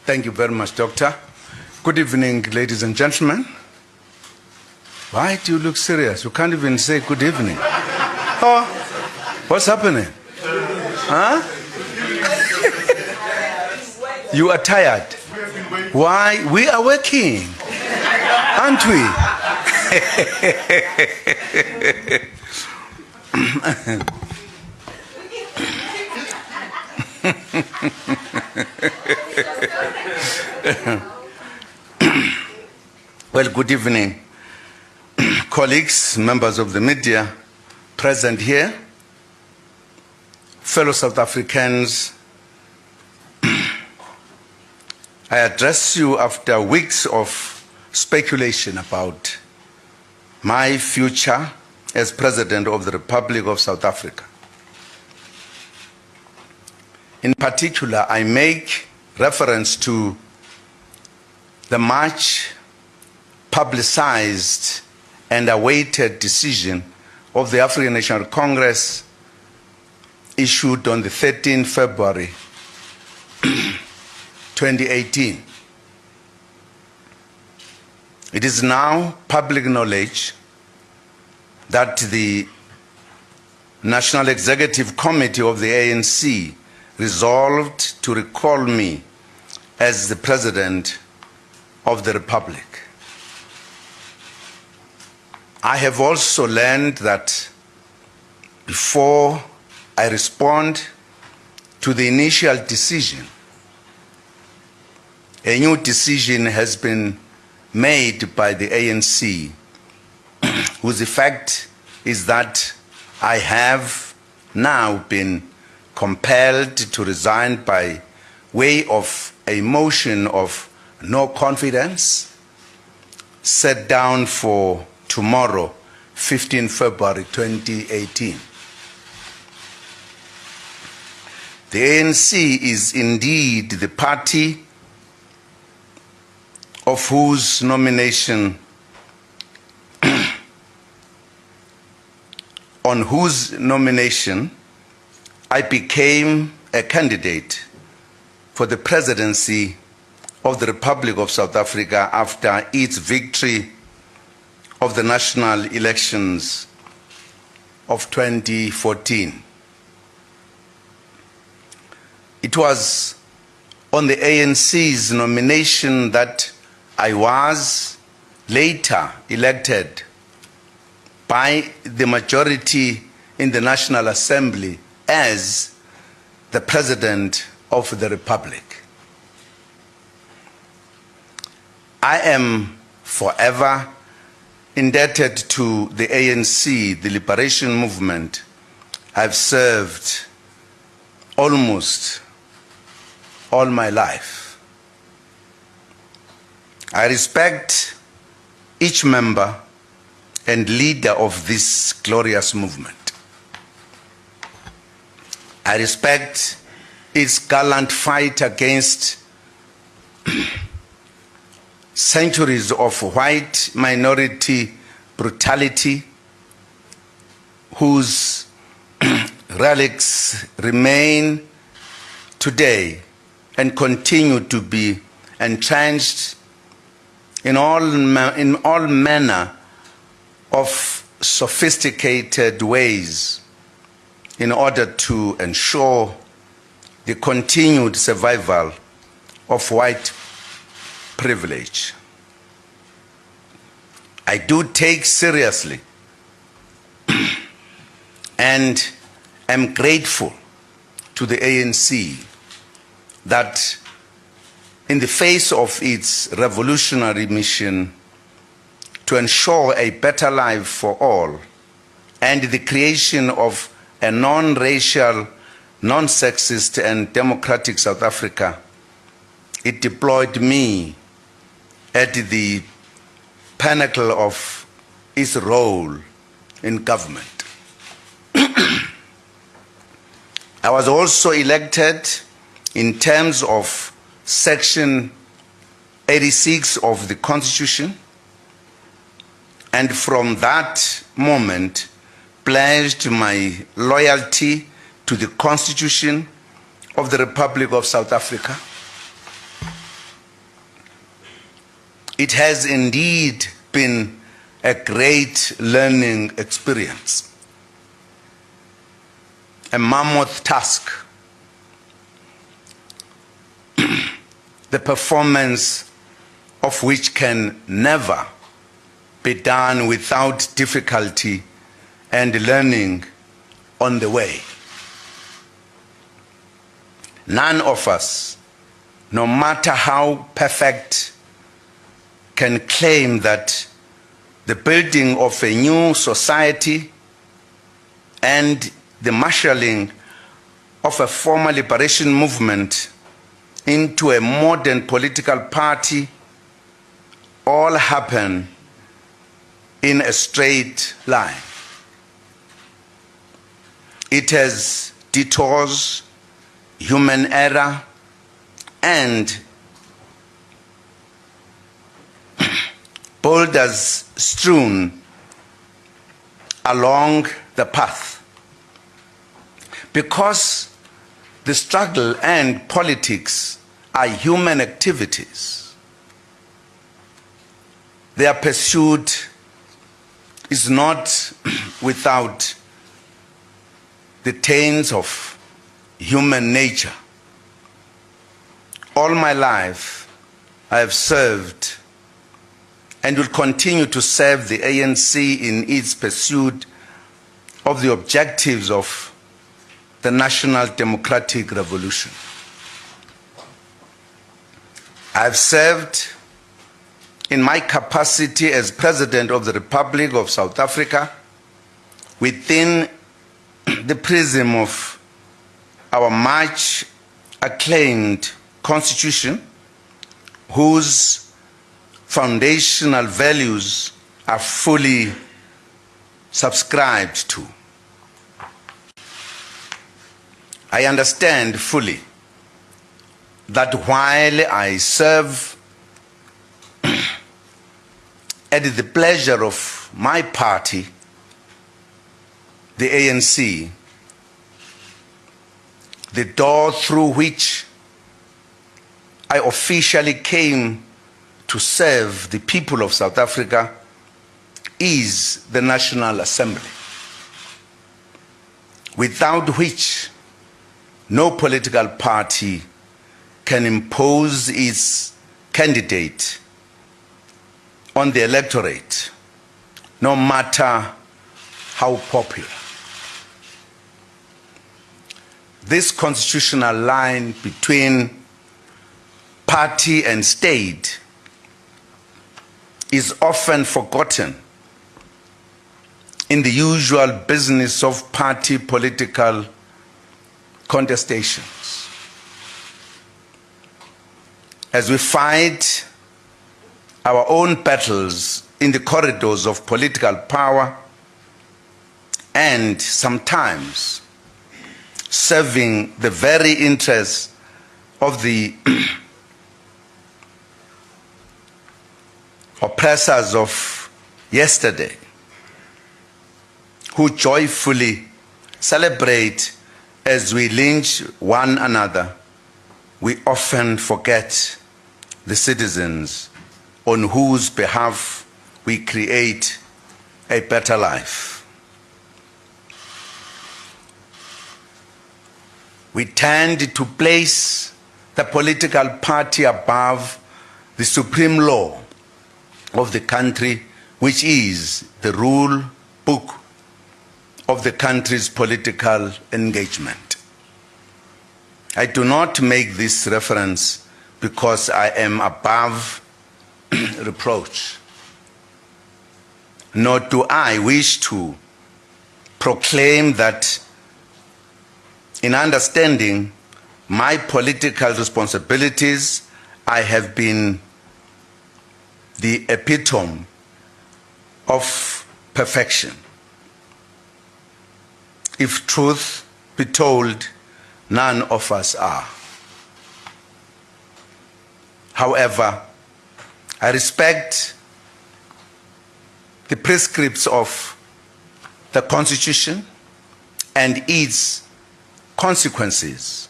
Thank you very much, Doctor. Good evening, ladies and gentlemen. Why do you look serious? You can't even say good evening. Oh, what's happening? Huh? You are tired. Why? We are working, aren't we? Well, good evening, colleagues, members of the media present here, fellow South Africans. I address you after weeks of speculation about my future as President of the Republic of South Africa. In particular, I make reference to the much publicized and awaited decision of the African National Congress issued on the 13th February 2018. It is now public knowledge that the National Executive Committee of the ANC resolved to recall me as the President of the Republic. I have also learned that before I respond to the initial decision, a new decision has been made by the ANC, whose effect is that I have now been compelled to resign by way of a motion of no confidence set down for tomorrow, 15 February 2018. The ANC is indeed the party of whose nomination, on whose nomination I became a candidate for the presidency of the Republic of South Africa after its victory of the national elections of 2014. It was on the ANC's nomination that I was later elected by the majority in the National Assembly as the President of the Republic. I am forever indebted to the ANC, the liberation movement. I've served almost all my life. I respect each member and leader of this glorious movement. I respect its gallant fight against centuries of white minority brutality, whose relics remain today and continue to be entrenched in all manner of sophisticated ways in order to ensure the continued survival of white privilege. I do take seriously and am grateful to the ANC that in the face of its revolutionary mission to ensure a better life for all and the creation of a non-racial, non-sexist and democratic South Africa, it deployed me at the pinnacle of its role in government. I was also elected in terms of Section 86 of the Constitution, and from that moment pledged my loyalty to the Constitution of the Republic of South Africa It has indeed been a great learning experience, a mammoth task, the performance of which can never be done without difficulty and learning on the way. None of us, no matter how perfect, can claim that the building of a new society and the marshalling of a former liberation movement into a modern political party all happen in a straight line. It has detours, human error, and boulders strewn along the path. Because the struggle and politics are human activities, their pursuit is not without the taints of human nature. All my life, I have served and will continue to serve the ANC in its pursuit of the objectives of the National Democratic Revolution. I have served in my capacity as President of the Republic of South Africa within the prism of our much acclaimed Constitution, whose foundational values are fully subscribed to. I understand fully that while I serve at the pleasure of my party, the ANC, the door through which I officially came to serve the people of South Africa is the National Assembly, without which no political party can impose its candidate on the electorate, no matter how popular. This constitutional line between party and state is often forgotten in the usual business of party political contestations. As we fight our own battles in the corridors of political power and sometimes serving the very interests of the oppressors of yesterday, who joyfully celebrate as we lynch one another, we often forget the citizens on whose behalf we create a better life. We tend to place the political party above the supreme law of the country, which is the rule book of the country's political engagement. I do not make this reference because I am above reproach, nor do I wish to proclaim that in understanding my political responsibilities, I have been the epitome of perfection. If truth be told, none of us are. However, I respect the prescripts of the Constitution and its consequences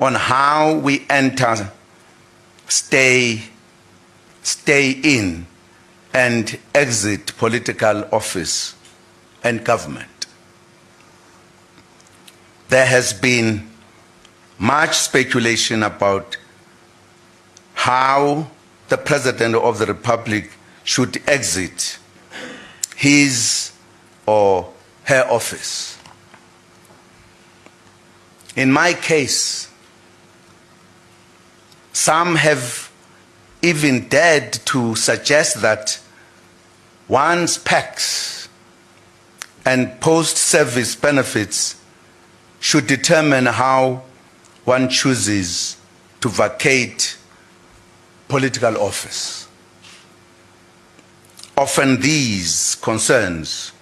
on how we enter, stay, stay in and exit political office and government. There has been much speculation about how the President of the Republic should exit his or her office. In my case, some have even dared to suggest that one's PACs and post-service benefits should determine how one chooses to vacate political office. Often these concerns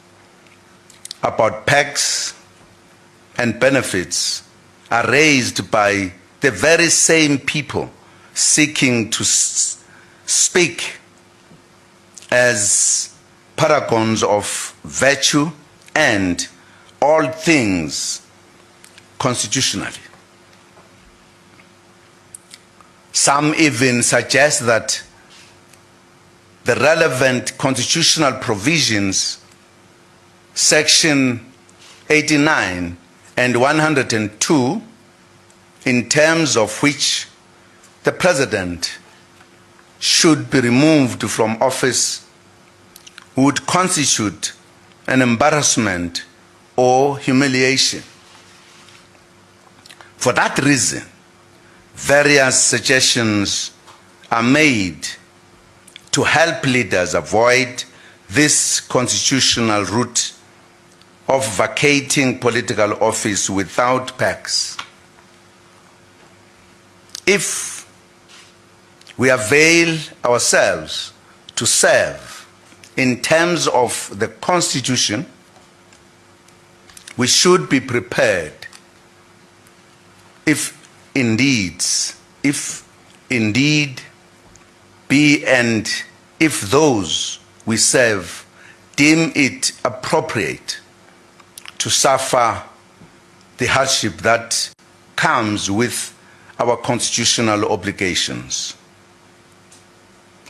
about PACs and benefits are raised by the very same people seeking to speak as paragons of virtue and all things constitutionally. Some even suggest that the relevant constitutional provisions, Section 89 and 102, in terms of which the President should be removed from office, would constitute an embarrassment or humiliation. For that reason, various suggestions are made to help leaders avoid this constitutional route of vacating political office without PACs. If we avail ourselves to serve in terms of the Constitution, we should be prepared if indeed be and if those we serve deem it appropriate to suffer the hardship that comes with our constitutional obligations.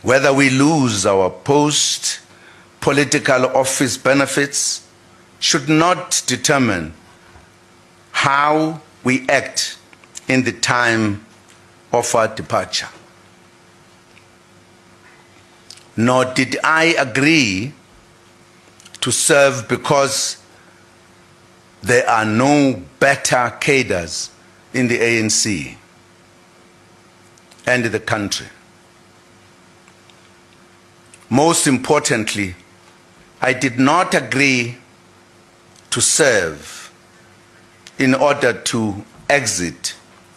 Whether we lose our post-political office benefits should not determine how we act in the time of our departure. Nor did I agree to serve because there are no better cadres in the ANC and the country. Most importantly, I did not agree to serve in order to exit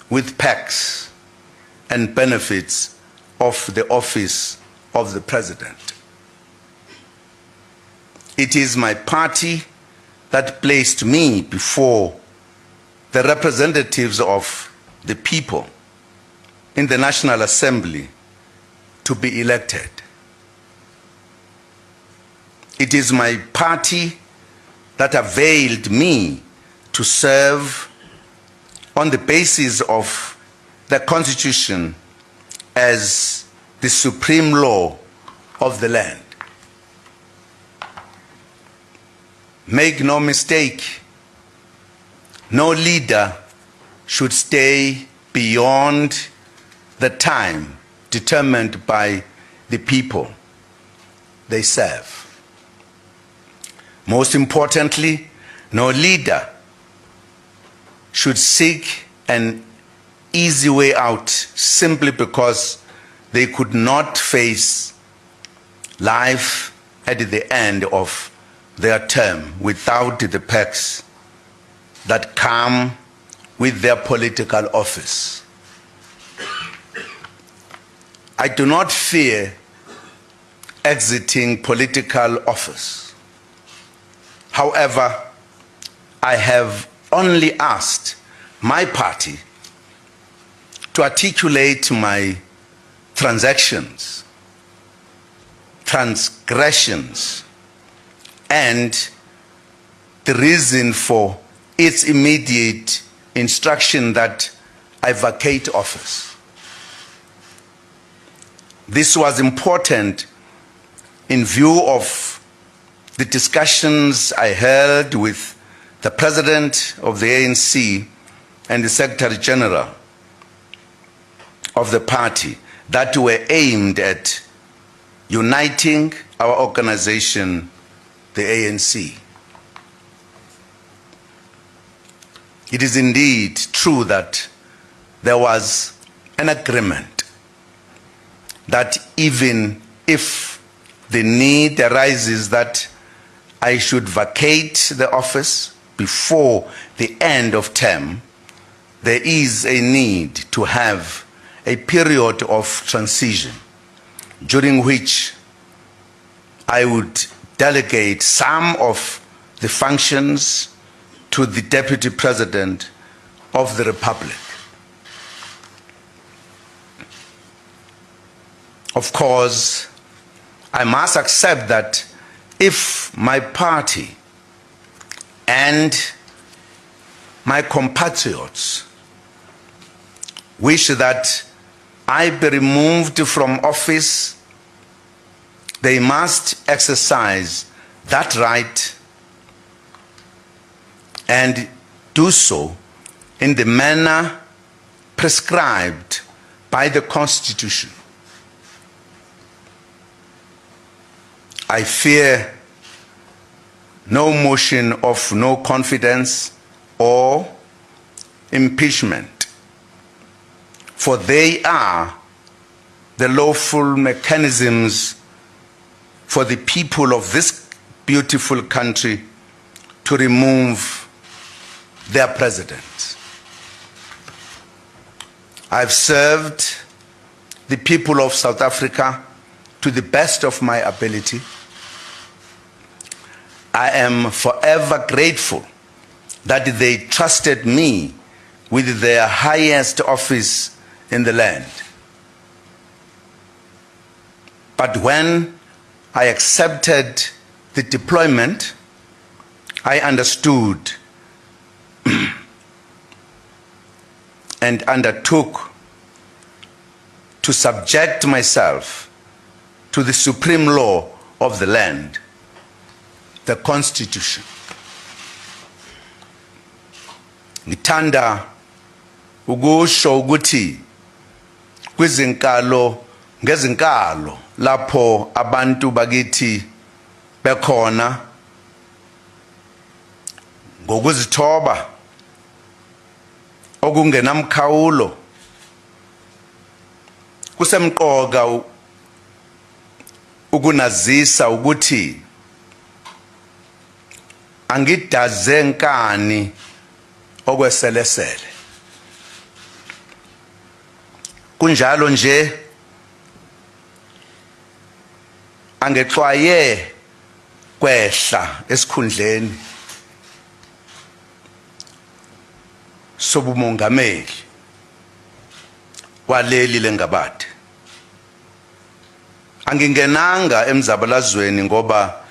with PACs and benefits of the office of the President. It is my party that placed me before the representatives of the people in the National Assembly to be elected. It is my party that availed me to serve on the basis of the Constitution as the supreme law of the land. Make no mistake, no leader should stay beyond the time determined by the people they serve. Most importantly, no leader should seek an easy way out simply because they could not face life at the end of their term without the perks that come with their political office. I do not fear exiting political office. However, I have only asked my party to articulate my transgressions, and the reason for its immediate instruction that I vacate office. This was important in view of the discussions I held with the President of the ANC and the Secretary General of the party that were aimed at uniting our organization, the ANC. It is indeed true that there was an agreement that even if the need arises that I should vacate the office before the end of term, there is a need to have a period of transition during which I would delegate some of the functions to the Deputy President of the Republic. Of course, I must accept that if my party and my compatriots wish that I be removed from office, they must exercise that right and do so in the manner prescribed by the Constitution. I fear no motion of no confidence or impeachment, for they are the lawful mechanisms for the people of this beautiful country to remove their president. I've served the people of South Africa to the best of my ability. I am forever grateful that they trusted me with their highest office in the land. But when I accepted the deployment, I understood and undertook to subject myself to the supreme law of the land, the Constitution. Ngithanda ukusho ukuthi kwizinkalo ngezinkalo lapho abantu bakithi bekhona ngokuzithoba okungenamkhawulo kusemqoka ukunazisa ukuthi angidaze nkani okweselesele. Kunjalo nje angexwaye kwehla esikhundleni sobumongameli waleli lengabade. Angingenanga emzabalazweni ngoba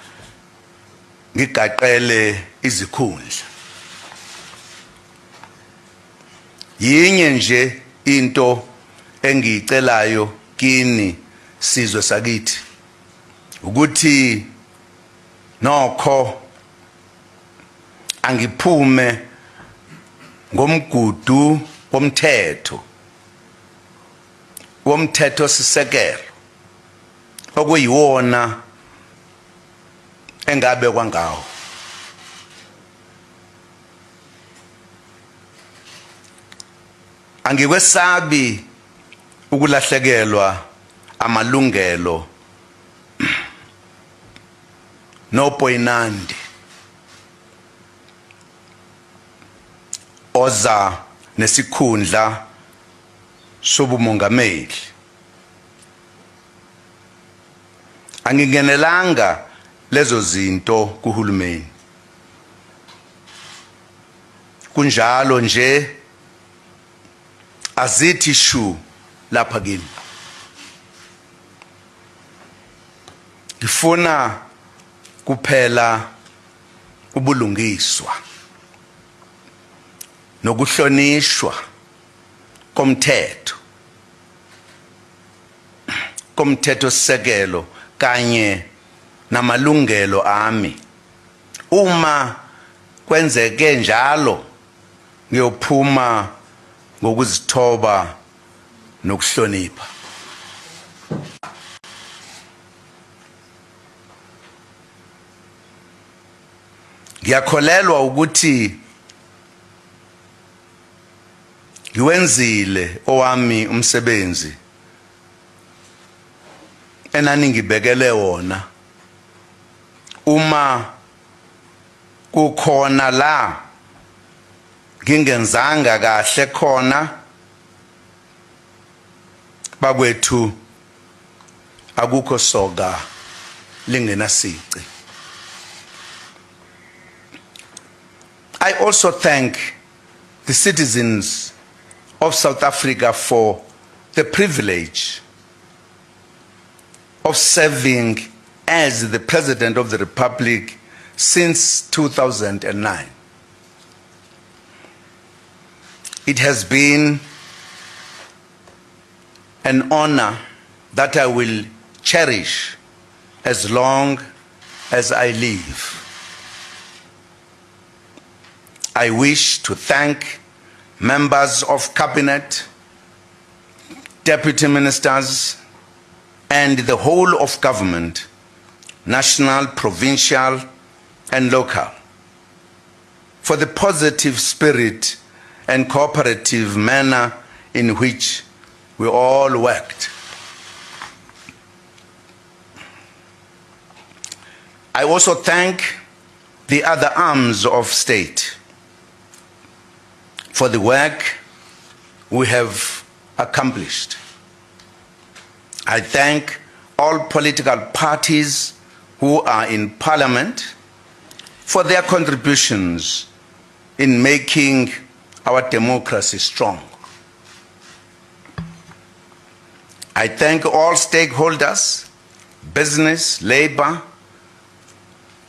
ngigaqele izikhundla. Yinye nje into engicelayo kini sizwe sakithi ukuthi nokho angiphume ngomgudu womthetho sisekelo okuyiwona engabe kwangawo. Angikwesabi ukulahlekelwa amalungelo nopoyinandi oza nesikhundla sobumongameli. Angingenelanga lezo zinto kuhulumeni. Kunjalo nje azithi shu lapha kimi. Ngifuna kuphela ubulungiswa nokuhlonishwa komthetho komthethosisekelo kanye namalungelo ami. Uma kwenzeke njalo ngiyophuma ngokuzithoba nokuhlonipha. Ngiyakholelwa ukuthi ngiwenzile owami umsebenzi enaningibekele wona. Uma kukhona la ngingenzanga kahle khona, bakwethu akukho soga lingenasici. I also thank the citizens of South Africa for the privilege of serving as the President of the Republic since 2009. It has been an honor that I will cherish as long as I live. I wish to thank members of Cabinet, Deputy Ministers, and the whole of government, national, provincial, and local, for the positive spirit and cooperative manner in which we all worked. I also thank the other arms of state for the work we have accomplished. I thank all political parties who are in Parliament for their contributions in making our democracy strong. I thank all stakeholders, business, labor,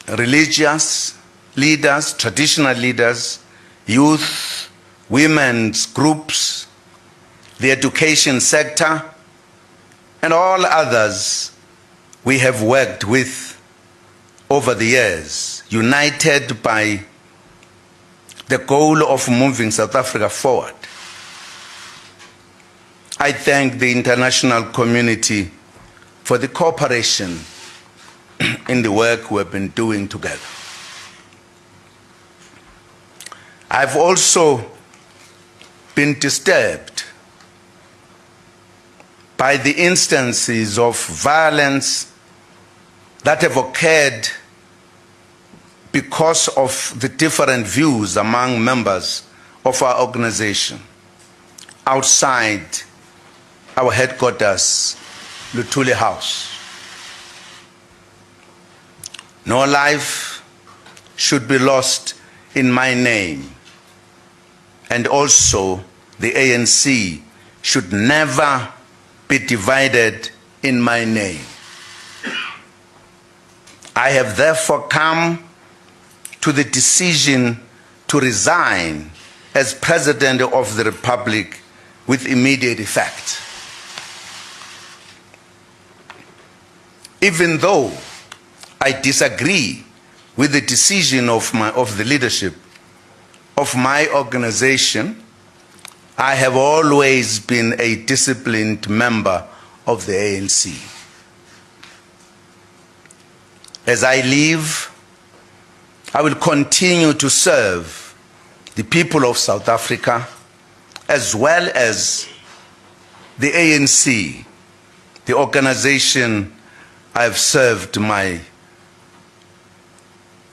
religious leaders, traditional leaders, youth, women's groups, the education sector, and all others we have worked with over the years, united by the goal of moving South Africa forward. I thank the international community for the cooperation in the work we have been doing together. I've also been disturbed by the instances of violence that have occurred because of the different views among members of our organization outside our headquarters, Luthuli House. No life should be lost in my name, and also the ANC should never be divided in my name. I have therefore come to the decision to resign as President of the Republic with immediate effect. Even though I disagree with the decision of the leadership of my organization, I have always been a disciplined member of the ANC. As I leave, I will continue to serve the people of South Africa as well as the ANC, the organization I have served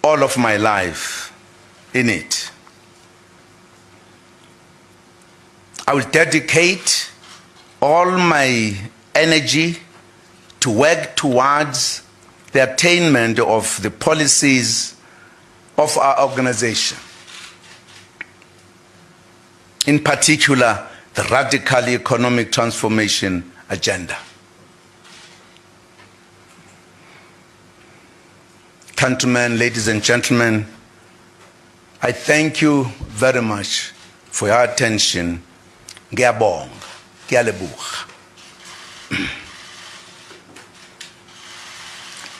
all of my life in it. I will dedicate all my energy to work towards the attainment of the policies of our organization. In particular, the radical economic transformation agenda. Countrymen, ladies and gentlemen, I thank you very much for your attention. Ngiyabonga, ngiyalebuga.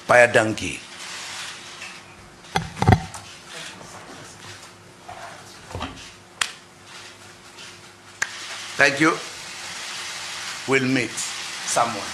bayadanki. Thank you. We'll meet someone.